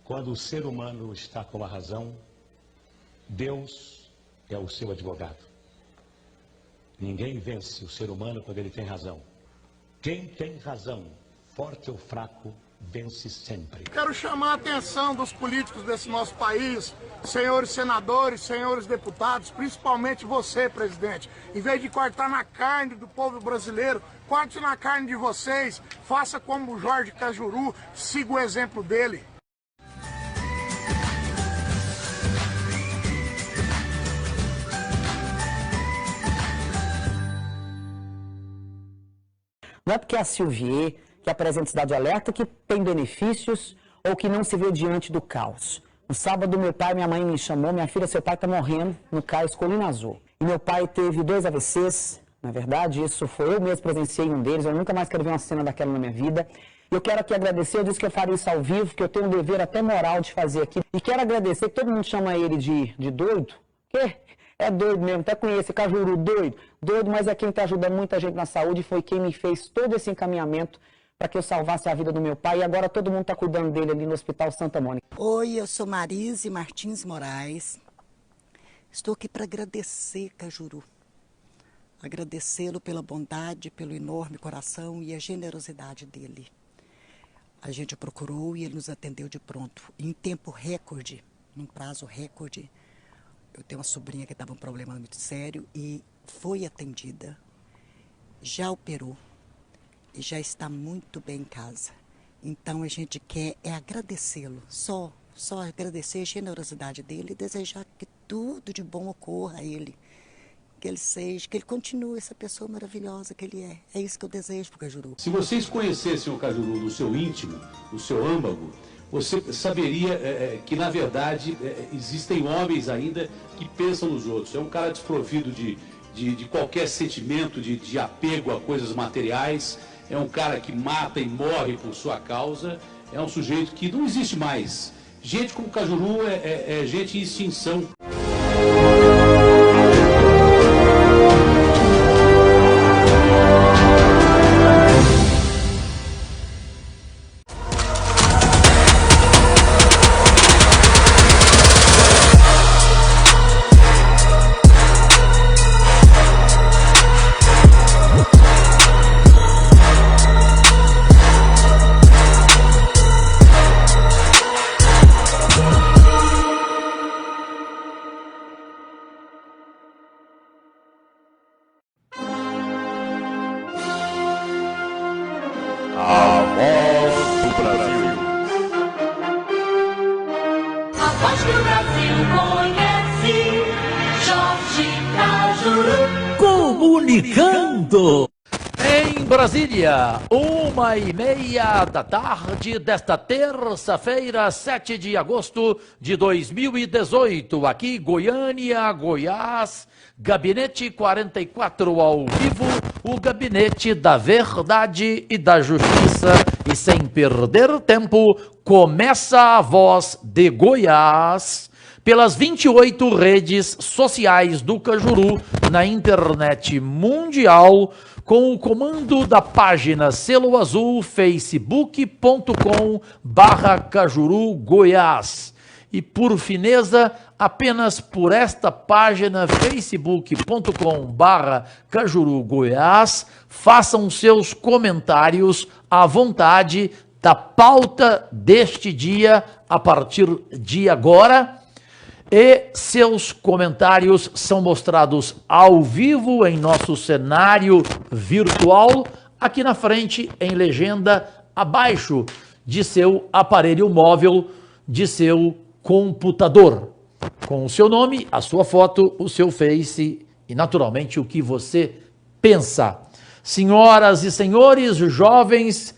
Quando o ser humano está com a razão, Deus é o seu advogado. Ninguém vence o ser humano quando ele tem razão. Quem tem razão, forte ou fraco, vence sempre. Quero chamar a atenção dos políticos desse nosso país, senhores senadores, senhores deputados, principalmente você, presidente. Em vez de cortar na carne do povo brasileiro, corte na carne de vocês, faça como o Jorge Cajuru, siga o exemplo dele. Não é porque a Silvier, que apresenta Cidade Alerta, que tem benefícios ou que não se vê diante do caos. No sábado, meu pai e minha mãe me chamou, minha filha, seu pai está morrendo no cais Colina Azul. E meu pai teve 2 AVCs, na verdade, isso foi eu mesmo presenciei um deles, eu nunca mais quero ver uma cena daquela na minha vida. Eu quero aqui agradecer, eu disse que eu faria isso ao vivo, que eu tenho um dever até moral de fazer aqui. E quero agradecer, que todo mundo chama ele de doido, que é doido mesmo, até conhece Cajuru, doido, mas é quem está ajudando muita gente na saúde, foi quem me fez todo esse encaminhamento para que eu salvasse a vida do meu pai, e agora todo mundo está cuidando dele ali no Hospital Santa Mônica. Oi, eu sou Marise Martins Moraes, estou aqui para agradecer Cajuru, agradecê-lo pela bondade, pelo enorme coração e a generosidade dele. A gente o procurou e ele nos atendeu de pronto, em tempo recorde, num prazo recorde. Eu tenho uma sobrinha que estava um problema muito sério e foi atendida, já operou e já está muito bem em casa. Então a gente quer agradecê-lo, só agradecer a generosidade dele e desejar que tudo de bom ocorra a ele. Que ele seja, que ele continue essa pessoa maravilhosa que ele é. É isso que eu desejo para o Cajuru. Se vocês conhecessem o Cajuru no seu íntimo, no seu âmago, você saberia que, na verdade, existem homens ainda que pensam nos outros. É um cara desprovido de qualquer sentimento de apego a coisas materiais. É um cara que mata e morre por sua causa. É um sujeito que não existe mais. Gente como Cajuru é gente em extinção. A voz do Brasil. A voz do Brasil conhece Jorge Cajuru. Comunicando. Em Brasília, 1h30 da tarde desta terça-feira, 7 de agosto de 2018. Aqui, Goiânia, Goiás, Gabinete 44 ao vivo, o Gabinete da Verdade e da Justiça. E sem perder tempo, começa a Voz de Goiás pelas 28 redes sociais do Cajuru na internet mundial, com o comando da página Selo Azul, facebook.com/Cajuru Goiás. E por fineza, apenas por esta página, facebook.com/Cajuru Goiás, façam seus comentários à vontade da pauta deste dia a partir de agora. E seus comentários são mostrados ao vivo em nosso cenário virtual, aqui na frente, em legenda, abaixo de seu aparelho móvel, de seu computador, com o seu nome, a sua foto, o seu Face e, naturalmente, o que você pensa. Senhoras e senhores, jovens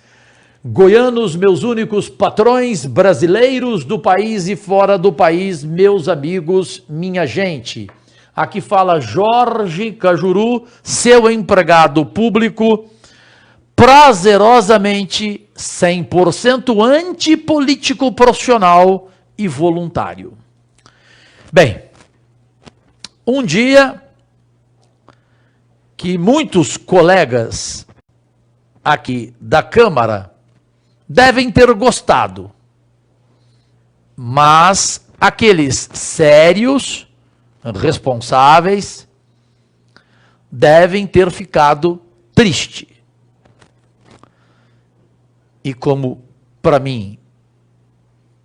goianos, meus únicos patrões, brasileiros do país e fora do país, meus amigos, minha gente. Aqui fala Jorge Cajuru, seu empregado público, prazerosamente 100% antipolítico profissional e voluntário. Bem, um dia que muitos colegas aqui da Câmara devem ter gostado mas aqueles sérios, responsáveis, devem ter ficado tristes. E como, para mim,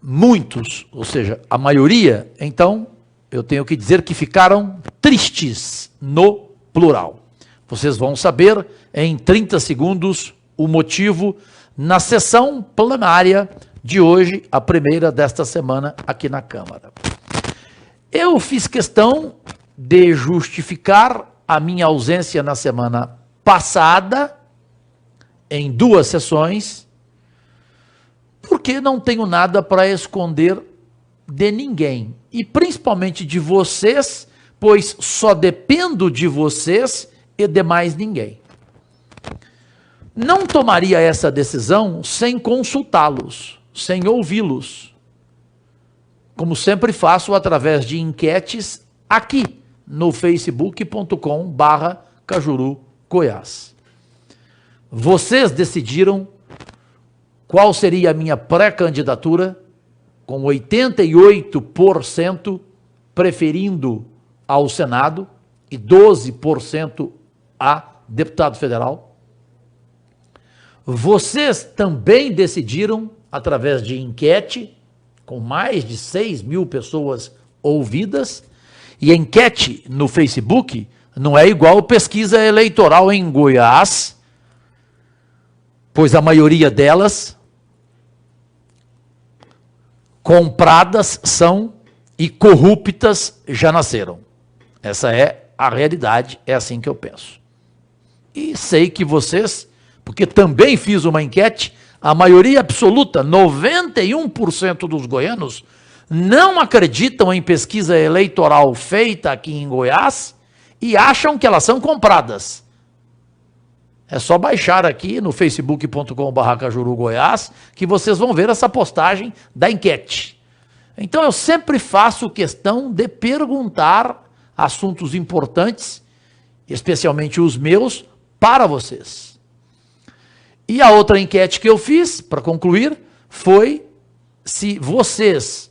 muitos, ou seja, a maioria, então, eu tenho que dizer que ficaram tristes no plural. Vocês vão saber em 30 segundos o motivo na sessão plenária de hoje, a primeira desta semana aqui na Câmara. Eu fiz questão de justificar a minha ausência na semana passada, em 2 sessões, porque não tenho nada para esconder de ninguém, e principalmente de vocês, pois só dependo de vocês e de mais ninguém. Não tomaria essa decisão sem consultá-los, sem ouvi-los, como sempre faço através de enquetes aqui no facebook.com/Cajuru Goiás. Vocês decidiram qual seria a minha pré-candidatura, com 88% preferindo ao Senado e 12% a deputado federal. Vocês também decidiram, através de enquete, com mais de 6.000 pessoas ouvidas, e a enquete no Facebook não é igual pesquisa eleitoral em Goiás, pois a maioria delas compradas são e corruptas já nasceram. Essa é a realidade, é assim que eu penso. E sei que vocês, porque também fiz uma enquete, a maioria absoluta, 91% dos goianos, não acreditam em pesquisa eleitoral feita aqui em Goiás e acham que elas são compradas. É só baixar aqui no facebook.com/Cajuru Goiás que vocês vão ver essa postagem da enquete. Então eu sempre faço questão de perguntar assuntos importantes, especialmente os meus, para vocês. E a outra enquete que eu fiz, para concluir, foi se vocês,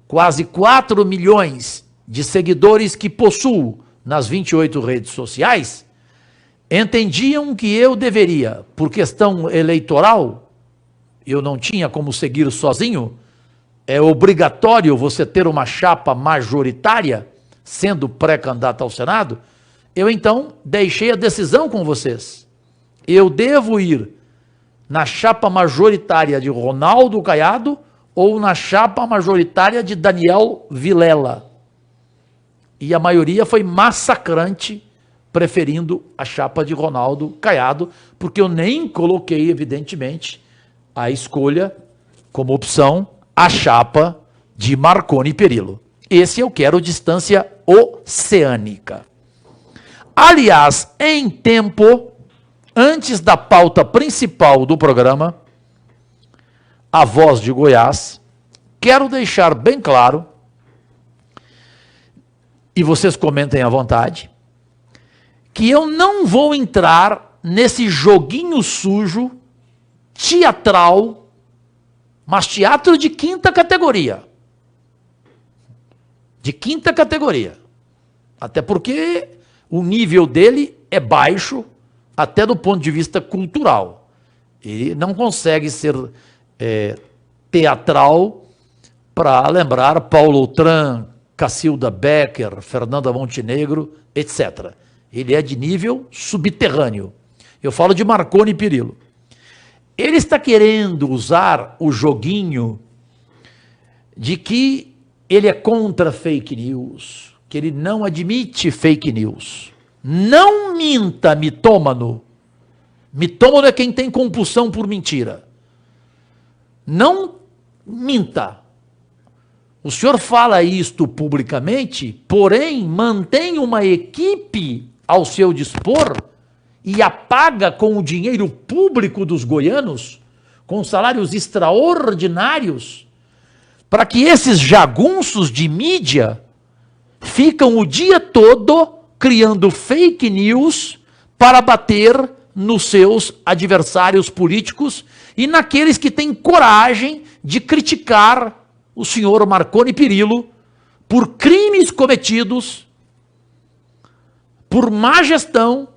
quase 4 milhões de seguidores que possuo nas 28 redes sociais, entendiam que eu deveria, por questão eleitoral, eu não tinha como seguir sozinho, é obrigatório você ter uma chapa majoritária, sendo pré-candidato ao Senado, eu então deixei a decisão com vocês. Eu devo ir na chapa majoritária de Ronaldo Caiado ou na chapa majoritária de Daniel Vilela. E a maioria foi massacrante, preferindo a chapa de Ronaldo Caiado, porque eu nem coloquei, evidentemente, a escolha como opção a chapa de Marconi Perillo. Esse eu quero distância oceânica. Aliás, em tempo, antes da pauta principal do programa, A Voz de Goiás, quero deixar bem claro, e vocês comentem à vontade, que eu não vou entrar nesse joguinho sujo, teatral, mas teatro de 5ª categoria. De 5ª categoria. Até porque o nível dele é baixo, até do ponto de vista cultural. Ele não consegue ser teatral para lembrar Paulo Outram, Cacilda Becker, Fernanda Montenegro, etc. Ele é de nível subterrâneo. Eu falo de Marconi Perillo. Ele está querendo usar o joguinho de que ele é contra fake news, que ele não admite fake news. Não minta, mitômano. Mitômano é quem tem compulsão por mentira. Não minta. O senhor fala isto publicamente, porém mantém uma equipe ao seu dispor e apaga com o dinheiro público dos goianos, com salários extraordinários, para que esses jagunços de mídia ficam o dia todo criando fake news para bater nos seus adversários políticos e naqueles que têm coragem de criticar o senhor Marconi Perillo por crimes cometidos, por má gestão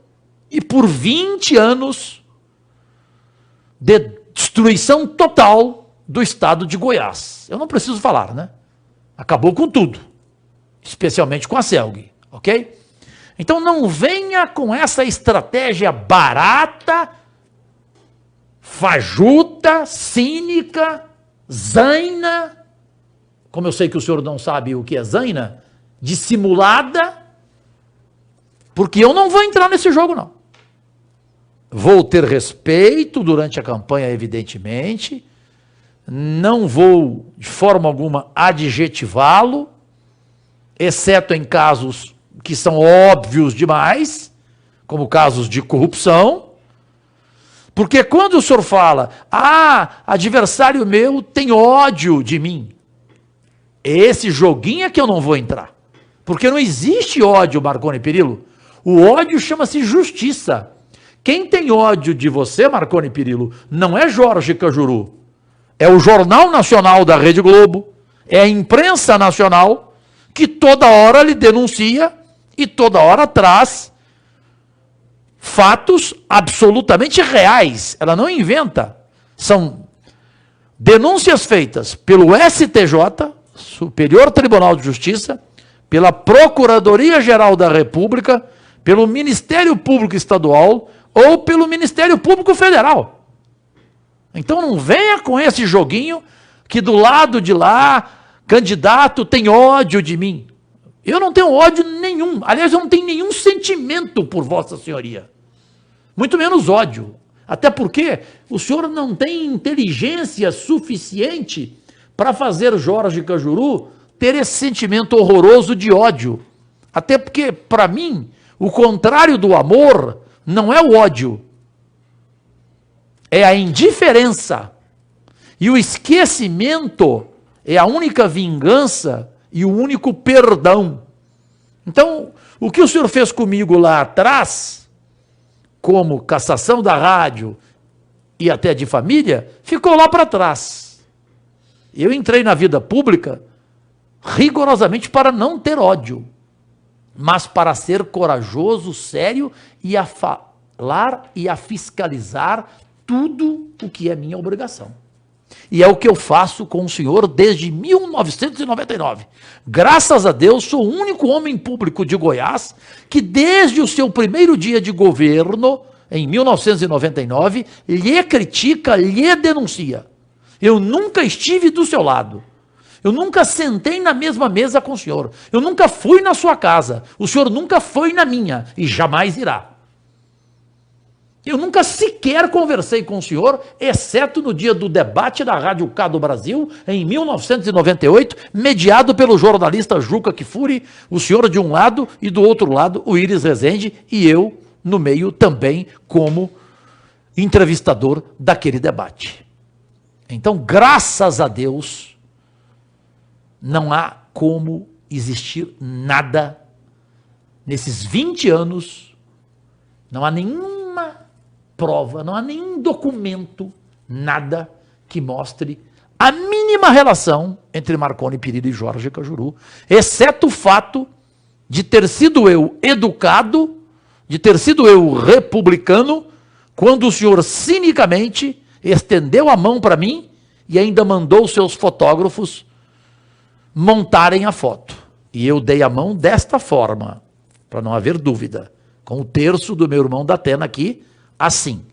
e por 20 anos de destruição total do estado de Goiás. Eu não preciso falar, né? Acabou com tudo, especialmente com a CELG, ok? Então não venha com essa estratégia barata, fajuta, cínica, zaina, como eu sei que o senhor não sabe o que é zaina, dissimulada, porque eu não vou entrar nesse jogo, não. Vou ter respeito durante a campanha, evidentemente, não vou, de forma alguma, adjetivá-lo, exceto em casos que são óbvios demais, como casos de corrupção, porque quando o senhor fala, adversário meu tem ódio de mim, esse joguinho é que eu não vou entrar, porque não existe ódio, Marconi Perillo, o ódio chama-se justiça. Quem tem ódio de você, Marconi Perillo, não é Jorge Cajuru, é o Jornal Nacional da Rede Globo, é a imprensa nacional que toda hora lhe denuncia e toda hora traz fatos absolutamente reais. Ela não inventa. São denúncias feitas pelo STJ, Superior Tribunal de Justiça, pela Procuradoria-Geral da República, pelo Ministério Público Estadual ou pelo Ministério Público Federal. Então não venha com esse joguinho que do lado de lá, candidato tem ódio de mim. Eu não tenho ódio nenhum. Aliás, eu não tenho nenhum sentimento por Vossa Senhoria. Muito menos ódio. Até porque o senhor não tem inteligência suficiente para fazer Jorge Cajuru ter esse sentimento horroroso de ódio. Até porque, para mim, o contrário do amor não é o ódio. É a indiferença. E o esquecimento é a única vingança e o único perdão. Então, o que o senhor fez comigo lá atrás, como cassação da rádio e até de família, ficou lá para trás. Eu entrei na vida pública rigorosamente para não ter ódio, mas para ser corajoso, sério e a falar e a fiscalizar tudo o que é minha obrigação. E é o que eu faço com o senhor desde 1999. Graças a Deus, sou o único homem público de Goiás que desde o seu primeiro dia de governo, em 1999, lhe critica, lhe denuncia. Eu nunca estive do seu lado. Eu nunca sentei na mesma mesa com o senhor. Eu nunca fui na sua casa. O senhor nunca foi na minha e jamais irá. Eu nunca sequer conversei com o senhor, exceto no dia do debate da Rádio K do Brasil, em 1998, mediado pelo jornalista Juca Kfouri, o senhor de um lado e do outro lado o Iris Rezende e eu no meio também como entrevistador daquele debate. Então, graças a Deus, não há como existir nada nesses 20 anos, não há nenhuma prova, não há nenhum documento, nada que mostre a mínima relação entre Marconi Perillo e Jorge Cajuru, exceto o fato de ter sido eu educado, de ter sido eu republicano, quando o senhor cinicamente estendeu a mão para mim e ainda mandou seus fotógrafos montarem a foto. E eu dei a mão desta forma, para não haver dúvida, com o terço do meu irmão da Atena aqui, assim.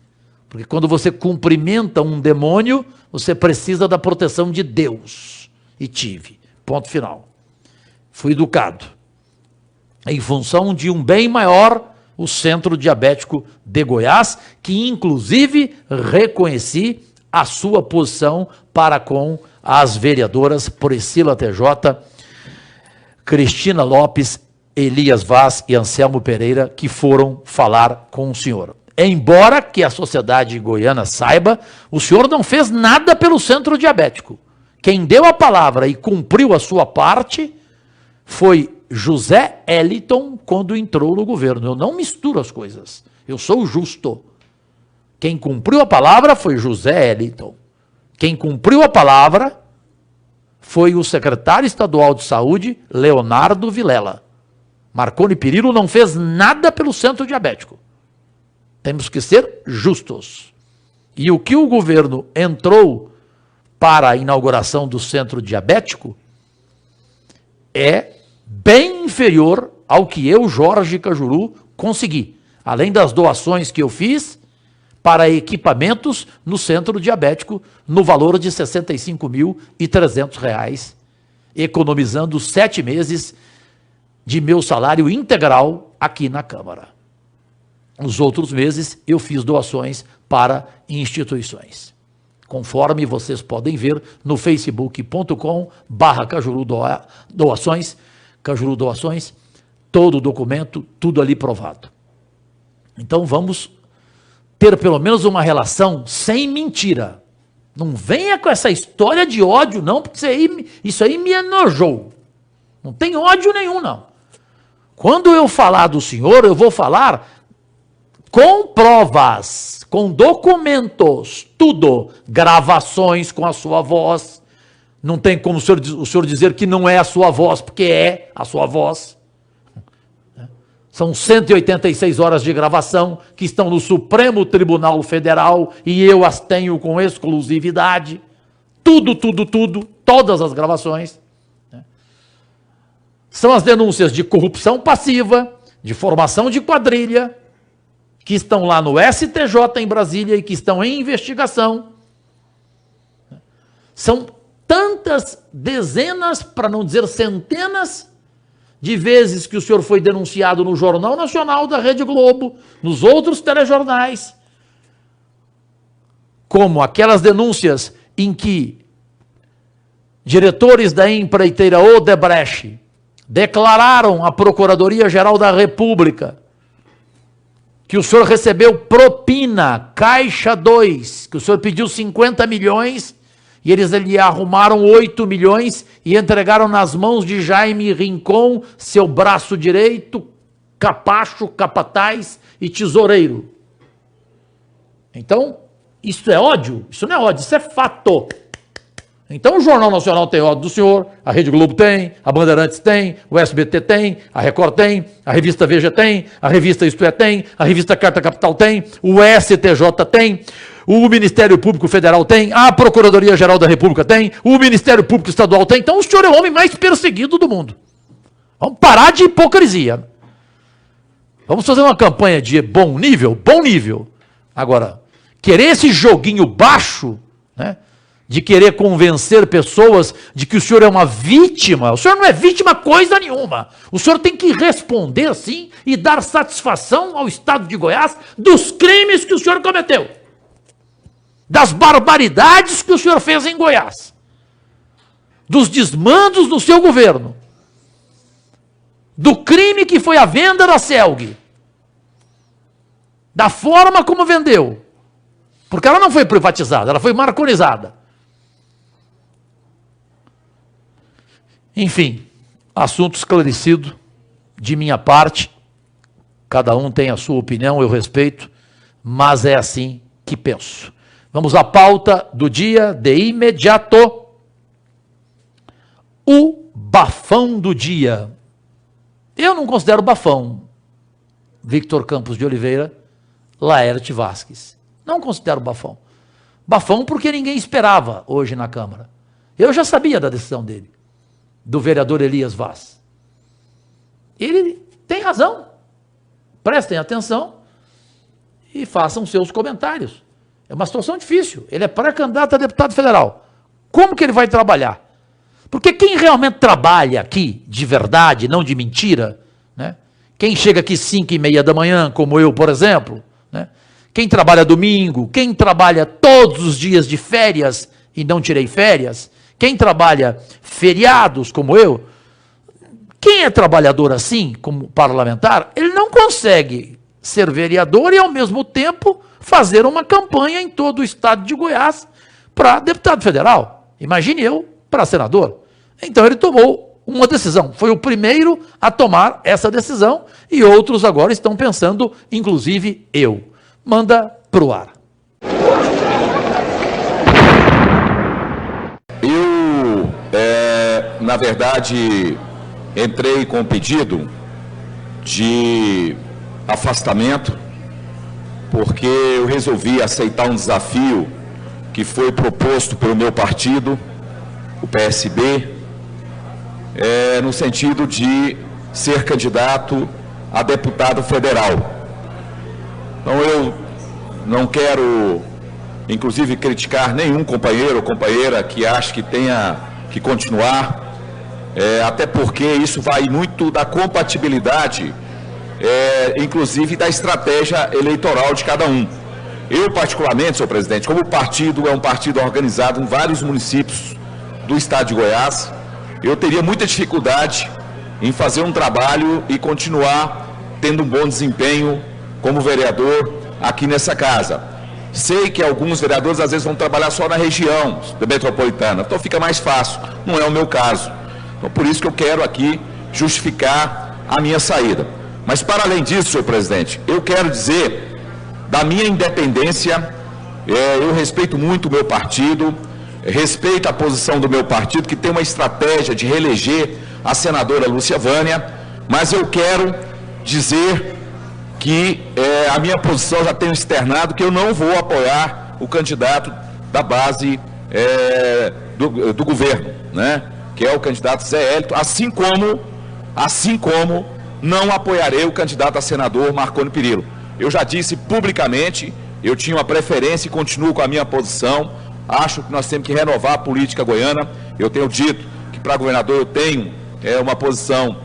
Porque quando você cumprimenta um demônio, você precisa da proteção de Deus. E tive. Ponto final. Fui educado. Em função de um bem maior, o Centro Diabético de Goiás, que inclusive reconheci a sua posição para com as vereadoras Priscila TJ, Cristina Lopes, Elias Vaz e Anselmo Pereira, que foram falar com o senhor. Embora que a sociedade goiana saiba, o senhor não fez nada pelo Centro Diabético. Quem deu a palavra e cumpriu a sua parte foi José Eliton quando entrou no governo. Eu não misturo as coisas. Eu sou justo. Quem cumpriu a palavra foi José Eliton. Quem cumpriu a palavra foi o secretário estadual de saúde, Leonardo Vilela. Marconi Perillo não fez nada pelo centro diabético. Temos que ser justos. E o que o governo entrou para a inauguração do centro diabético é bem inferior ao que eu, Jorge Cajuru, consegui. Além das doações que eu fiz para equipamentos no centro diabético, no valor de R$ 65.300, economizando 7 meses de meu salário integral aqui na Câmara. Os outros meses eu fiz doações para instituições. Conforme vocês podem ver no facebook.com/Cajuru Doações, Cajuru Doações, todo o documento, tudo ali provado. Então vamos ter pelo menos uma relação sem mentira. Não venha com essa história de ódio, não, porque isso aí me enojou. Não tem ódio nenhum, não. Quando eu falar do senhor, eu vou falar com provas, com documentos, tudo. Gravações com a sua voz. Não tem como o senhor dizer que não é a sua voz, porque é a sua voz. São 186 horas de gravação que estão no Supremo Tribunal Federal e eu as tenho com exclusividade. Tudo, todas as gravações. São as denúncias de corrupção passiva, de formação de quadrilha, que estão lá no STJ em Brasília e que estão em investigação. São tantas dezenas, para não dizer centenas, de vezes que o senhor foi denunciado no Jornal Nacional da Rede Globo, nos outros telejornais, como aquelas denúncias em que diretores da empreiteira Odebrecht declararam à Procuradoria-Geral da República que o senhor recebeu propina, caixa 2, que o senhor pediu 50 milhões e eles lhe arrumaram 8 milhões e entregaram nas mãos de Jaime Rincon, seu braço direito, capacho, capataz e tesoureiro. Então, isso é ódio? Isso não é ódio, isso é fato. Então o Jornal Nacional tem ódio do senhor, a Rede Globo tem, a Bandeirantes tem, o SBT tem, a Record tem, a revista Veja tem, a revista Isto É tem, a revista Carta Capital tem, o STJ tem, o Ministério Público Federal tem, a Procuradoria-Geral da República tem, o Ministério Público Estadual tem. Então o senhor é o homem mais perseguido do mundo. Vamos parar de hipocrisia. Vamos fazer uma campanha de bom nível, bom nível. Agora, querer esse joguinho baixo, né? De querer convencer pessoas de que o senhor é uma vítima. O senhor não é vítima coisa nenhuma. O senhor tem que responder, sim, e dar satisfação ao Estado de Goiás dos crimes que o senhor cometeu. Das barbaridades que o senhor fez em Goiás. Dos desmandos do seu governo. Do crime que foi a venda da CELG. Da forma como vendeu. Porque ela não foi privatizada, ela foi marconizada. Enfim, assunto esclarecido de minha parte. Cada um tem a sua opinião, eu respeito, mas é assim que penso. Vamos à pauta do dia de imediato. O bafão do dia. Eu não considero bafão Victor Campos de Oliveira, Laerte Vasques. Não considero bafão. Bafão porque ninguém esperava hoje na Câmara. Eu já sabia da decisão dele. Do vereador Elias Vaz. Ele tem razão. Prestem atenção e façam seus comentários. É uma situação difícil. Ele é pré-candidato a deputado federal. Como que ele vai trabalhar? Porque quem realmente trabalha aqui, de verdade, não de mentira, né? Quem chega aqui 5h30 da manhã, como eu, por exemplo, né? Quem trabalha domingo, quem trabalha todos os dias de férias e não tirei férias, quem trabalha feriados, como eu, quem é trabalhador assim, como parlamentar, ele não consegue ser vereador e, ao mesmo tempo, fazer uma campanha em todo o estado de Goiás para deputado federal. Imagine eu para senador. Então, ele tomou uma decisão. Foi o primeiro a tomar essa decisão e outros agora estão pensando, inclusive eu. Manda pro ar. na verdade, entrei com um pedido de afastamento, porque eu resolvi aceitar um desafio que foi proposto pelo meu partido, o PSB, no sentido de ser candidato a deputado federal. Então eu não quero, inclusive, criticar nenhum companheiro ou companheira que ache que tenha que continuar, até porque isso vai muito da compatibilidade, inclusive da estratégia eleitoral de cada um. Eu, particularmente, senhor presidente, como o partido é um partido organizado em vários municípios do estado de Goiás, eu teria muita dificuldade em fazer um trabalho e continuar tendo um bom desempenho como vereador aqui nessa casa. Sei que alguns vereadores às vezes vão trabalhar só na região metropolitana, então fica mais fácil, não é o meu caso. Então por isso que eu quero aqui justificar a minha saída. Mas para além disso, senhor presidente, eu quero dizer da minha independência, eu respeito muito o meu partido, respeito a posição do meu partido, que tem uma estratégia de reeleger a senadora Lúcia Vânia, mas eu quero dizer que a minha posição já tenho externado, que eu não vou apoiar o candidato da base do governo, né? Que é o candidato Zé Hélito, assim como não apoiarei o candidato a senador Marconi Perillo. Eu já disse publicamente, eu tinha uma preferência e continuo com a minha posição. Acho que nós temos que renovar a política goiana. Eu tenho dito que para governador eu tenho uma posição,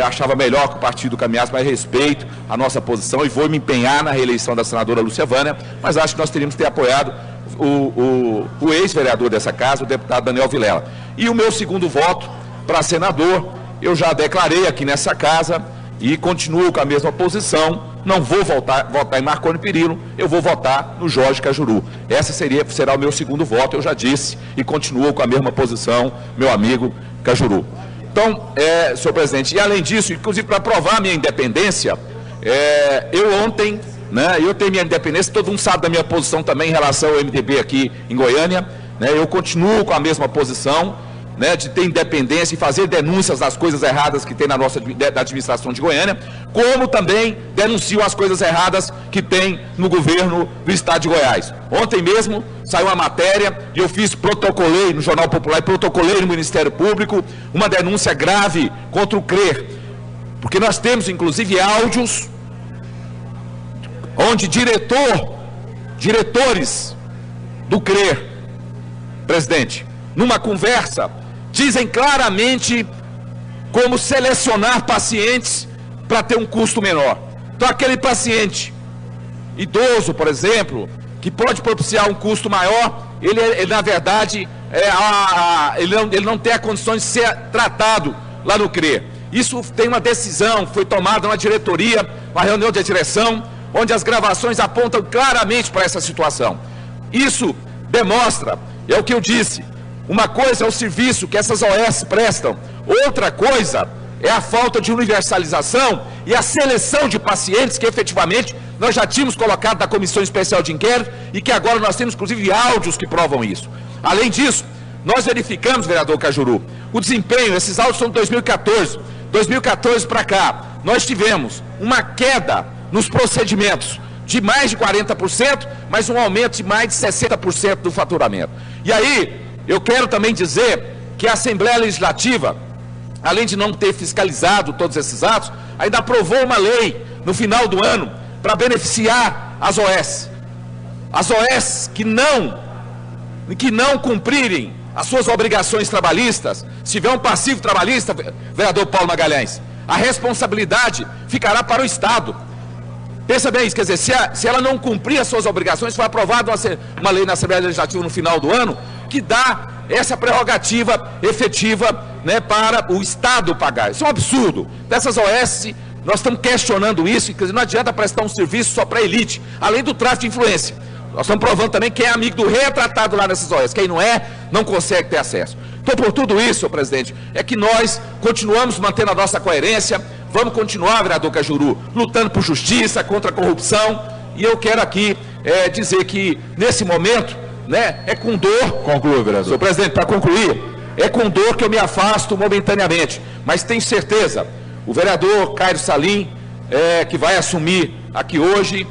achava melhor que o partido caminhasse, mas respeito a nossa posição e vou me empenhar na reeleição da senadora Lúcia Vânia, mas acho que nós teríamos que ter apoiado o ex-vereador dessa casa, o deputado Daniel Vilela. E o meu segundo voto para senador, eu já declarei aqui nessa casa e continuo com a mesma posição. Não vou votar em Marconi Perillo, eu vou votar no Jorge Cajuru. Essa será o meu segundo voto, eu já disse, e continuo com a mesma posição, meu amigo Cajuru. Então, senhor presidente, e além disso, inclusive para provar a minha independência, eu ontem, né, eu tenho minha independência, todo mundo sabe da minha posição também em relação ao MDB aqui em Goiânia, né, eu continuo com a mesma posição, né, de ter independência e fazer denúncias das coisas erradas que tem na nossa da administração de Goiânia, como também denuncio as coisas erradas que tem no governo do estado de Goiás. Ontem mesmo saiu uma matéria e eu protocolei no Jornal Popular, protocolei no Ministério Público uma denúncia grave contra o CRER, porque nós temos inclusive áudios onde diretores do CRER, presidente, numa conversa, dizem claramente como selecionar pacientes para ter um custo menor. Então, aquele paciente idoso, por exemplo, que pode propiciar um custo maior, ele na verdade, ele não tem a condição de ser tratado lá no CRER. Isso tem uma decisão, foi tomada uma diretoria, uma reunião de direção, onde as gravações apontam claramente para essa situação. Isso demonstra, é o que eu disse, uma coisa é o serviço que essas OS prestam, outra coisa é a falta de universalização e a seleção de pacientes que efetivamente nós já tínhamos colocado na Comissão Especial de Inquérito e que agora nós temos inclusive áudios que provam isso. Além disso, nós verificamos, vereador Cajuru, o desempenho, esses áudios são de 2014 para cá, nós tivemos uma queda nos procedimentos de mais de 40%, mas um aumento de mais de 60% do faturamento. E aí, eu quero também dizer que a Assembleia Legislativa, além de não ter fiscalizado todos esses atos, ainda aprovou uma lei no final do ano para beneficiar as OS. As OS que não cumprirem as suas obrigações trabalhistas, se tiver um passivo trabalhista, vereador Paulo Magalhães, a responsabilidade ficará para o Estado. Pensa bem isso, quer dizer, se ela não cumprir as suas obrigações, foi aprovada uma lei na Assembleia Legislativa no final do ano, que dá essa prerrogativa efetiva, né, para o Estado pagar. Isso é um absurdo. Dessas OS, nós estamos questionando isso, quer dizer, não adianta prestar um serviço só para a elite, além do tráfico de influência. Nós estamos provando também que quem é amigo do rei é tratado lá nessas OS, quem não é, não consegue ter acesso. Então, por tudo isso, senhor presidente, é que nós continuamos mantendo a nossa coerência, vamos continuar, vereador Cajuru, lutando por justiça, contra a corrupção, e eu quero aqui dizer que, nesse momento, né, é com dor. Conclua, vereador. Senhor presidente, para concluir, é com dor que eu me afasto momentaneamente, mas tenho certeza, o vereador Caio Salim, que vai assumir aqui hoje,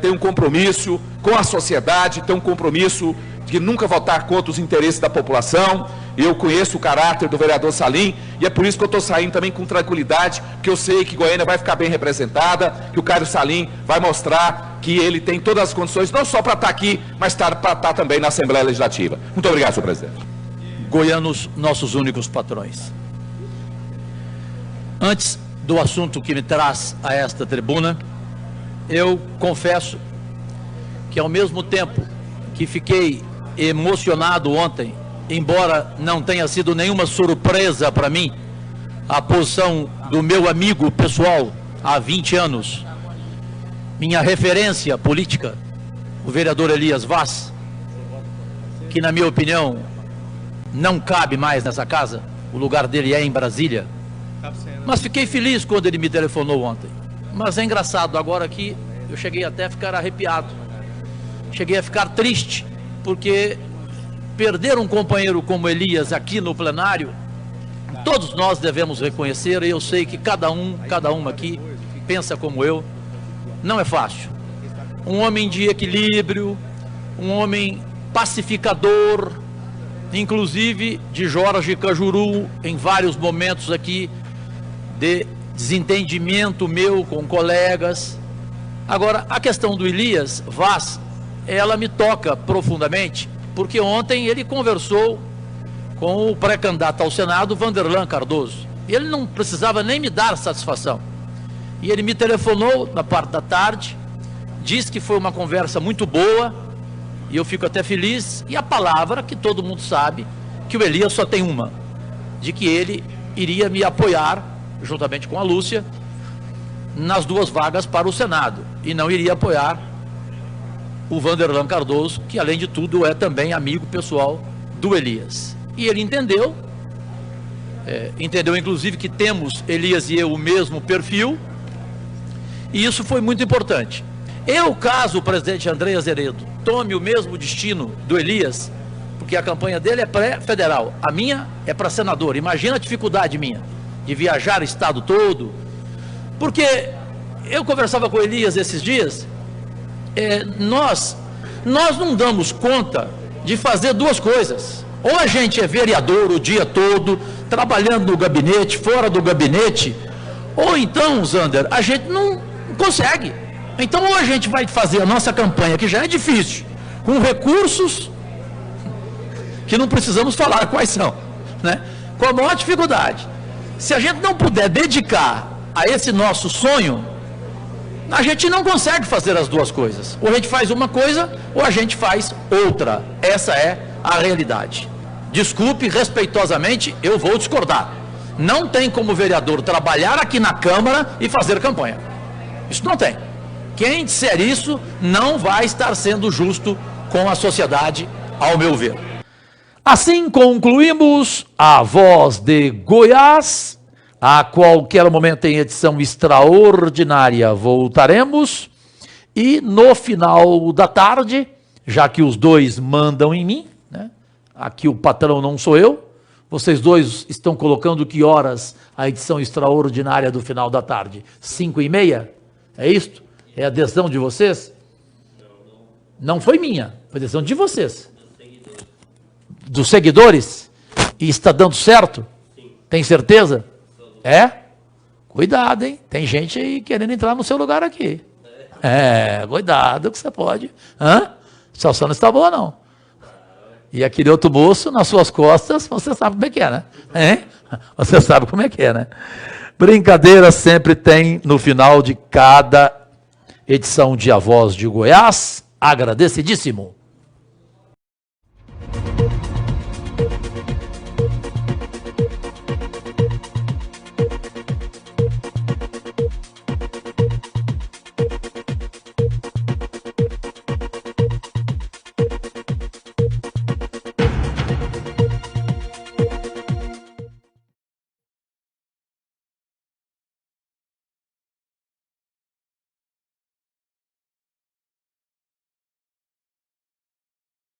tem um compromisso com a sociedade, tem um compromisso de nunca votar contra os interesses da população. Eu conheço o caráter do vereador Salim e é por isso que eu estou saindo também com tranquilidade, porque eu sei que Goiânia vai ficar bem representada, que o Caio Salim vai mostrar que ele tem todas as condições, não só para estar aqui, mas para estar também na Assembleia Legislativa. Muito obrigado, senhor presidente. Goianos, nossos únicos patrões. Antes do assunto que me traz a esta tribuna, eu confesso que ao mesmo tempo que fiquei emocionado ontem, embora não tenha sido nenhuma surpresa para mim, a posição do meu amigo pessoal há 20 anos, minha referência política, o vereador Elias Vaz, que na minha opinião não cabe mais nessa casa, o lugar dele é em Brasília, mas fiquei feliz quando ele me telefonou ontem. Mas é engraçado, agora que eu cheguei até a ficar arrepiado, cheguei a ficar triste, porque perder um companheiro como Elias aqui no plenário, todos nós devemos reconhecer, e eu sei que cada um aqui pensa como eu, não é fácil. Um homem de equilíbrio, um homem pacificador, inclusive de Jorge Cajuru, em vários momentos aqui de desentendimento meu com colegas. Agora, a questão do Elias Vaz, ela me toca profundamente, porque ontem ele conversou com o pré-candidato ao Senado, Vanderlan Cardoso. Ele não precisava nem me dar satisfação. E ele me telefonou na parte da tarde, disse que foi uma conversa muito boa, e eu fico até feliz, e a palavra que todo mundo sabe, que o Elias só tem uma, de que ele iria me apoiar, juntamente com a Lúcia, nas 2 vagas para o Senado, e não iria apoiar o Vanderlan Cardoso, que além de tudo é também amigo pessoal do Elias. E ele entendeu, entendeu inclusive que temos, Elias e eu, o mesmo perfil, e isso foi muito importante. Caso o presidente André Azeredo tome o mesmo destino do Elias, porque a campanha dele é pré-federal, a minha é para senador, imagina a dificuldade minha, de viajar o estado todo, porque eu conversava com o Elias esses dias, nós não damos conta de fazer 2 coisas, ou a gente é vereador o dia todo, trabalhando no gabinete, fora do gabinete, ou então, Zander, a gente não consegue. Então, ou a gente vai fazer a nossa campanha, que já é difícil, com recursos que não precisamos falar quais são, né? Com a maior dificuldade. Se a gente não puder dedicar a esse nosso sonho, a gente não consegue fazer as 2 coisas. Ou a gente faz uma coisa, ou a gente faz outra. Essa é a realidade. Desculpe, respeitosamente, eu vou discordar. Não tem como vereador trabalhar aqui na Câmara e fazer campanha. Isso não tem. Quem disser isso não vai estar sendo justo com a sociedade, ao meu ver. Assim concluímos a Voz de Goiás. A qualquer momento, em edição extraordinária, voltaremos. E no final da tarde, já que os 2 mandam em mim, né? Aqui o patrão não sou eu, vocês 2 estão colocando que horas a edição extraordinária do final da tarde? 5h30? É isto? É a decisão de vocês? Não foi minha, foi a decisão de vocês. Dos seguidores? E está dando certo? Tem certeza? Cuidado, hein? Tem gente aí querendo entrar no seu lugar aqui. Cuidado que você pode. A situação não está boa, não. E aquele outro moço nas suas costas, você sabe como é que é, né? Você sabe como é que é, né? Brincadeira sempre tem no final de cada edição de A Voz de Goiás. Agradecidíssimo.